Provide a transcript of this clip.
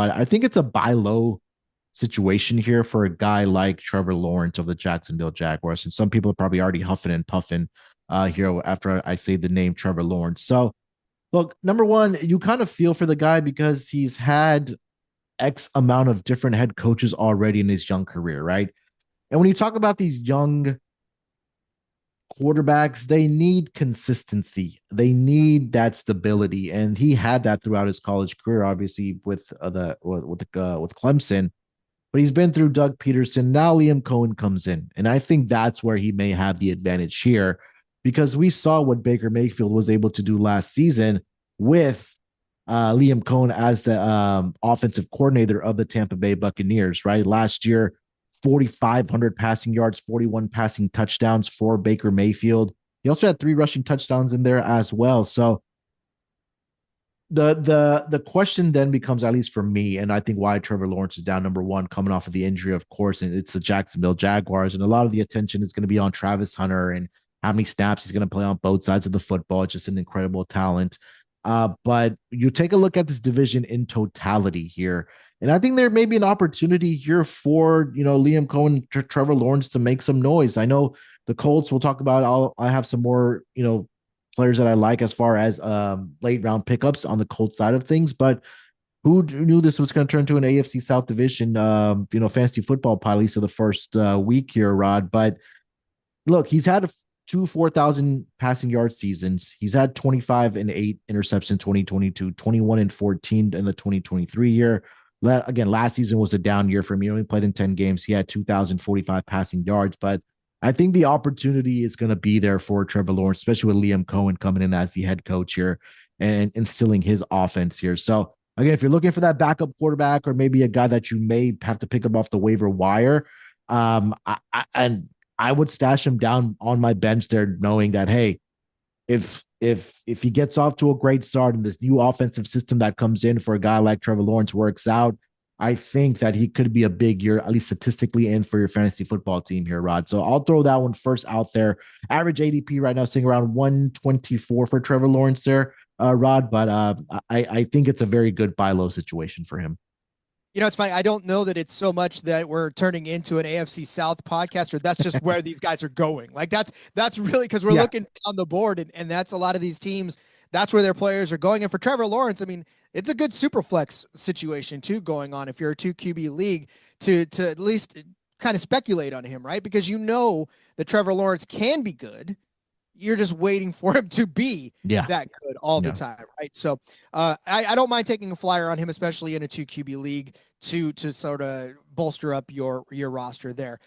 But I think it's a buy low situation here for a guy like Trevor Lawrence of the Jacksonville Jaguars. And some people are probably already huffing and puffing here after I say the name Trevor Lawrence. So, look, number one, you kind of feel for the guy because he's had X amount of different head coaches already in his young career, right? And when you talk about these young quarterbacks, they need consistency. They need that stability, and he had that throughout his college career, obviously with Clemson. But he's been through Doug Peterson. Now Liam Cohen comes in, and I think that's where he may have the advantage here, because we saw what Baker Mayfield was able to do last season with Liam Cohen as the offensive coordinator of the Tampa Bay Buccaneers. Right, last year 4,500 passing yards, 41 passing touchdowns for Baker Mayfield. He also had 3 rushing touchdowns in there as well. So the question then becomes, at least for me, and I think why Trevor Lawrence is down number one, coming off of the injury, of course, and it's the Jacksonville Jaguars, and a lot of the attention is going to be on Travis Hunter and how many snaps he's going to play on both sides of the football. It's just an incredible talent. But you take a look at this division in totality here, and I think there may be an opportunity here for Liam Cohen, Trevor Lawrence to make some noise. I know the Colts. We'll talk about. I have some more players that I like as far as late round pickups on the Colts side of things, but who knew this was going to turn to an AFC South division, fantasy football pie, at least of the first week here, Rod. But look, he's had 2 4,000 passing yard seasons. He's had 25 and 8 interception 2022, 21 and 14 in the 2023 year. Again, last season was a down year for him. He only played in 10 games. He had 2,045 passing yards, but I think the opportunity is going to be there for Trevor Lawrence, especially with Liam Cohen coming in as the head coach here and instilling his offense here. So again, if you're looking for that backup quarterback or maybe a guy that you may have to pick up off the waiver wire, and I would stash him down on my bench there, knowing that, hey, if he gets off to a great start and this new offensive system that comes in for a guy like Trevor Lawrence works out, I think that he could be a big year, at least statistically, in for your fantasy football team here, Rod. So I'll throw that one first out there. Average ADP right now sitting around 124 for Trevor Lawrence there, Rod. But I think it's a very good buy low situation for him. It's funny. I don't know that it's so much that we're turning into an AFC South podcast, or that's just where these guys are going. Like that's really because we're looking on the board, and that's a lot of these teams. That's where their players are going. And for Trevor Lawrence, I mean, it's a good super flex situation too going on if you're a 2 QB league to at least kind of speculate on him, right? Because that Trevor Lawrence can be good. You're just waiting for him to be that good all the time, right? So I don't mind taking a flyer on him, especially in a 2 QB league to sort of bolster up your roster there.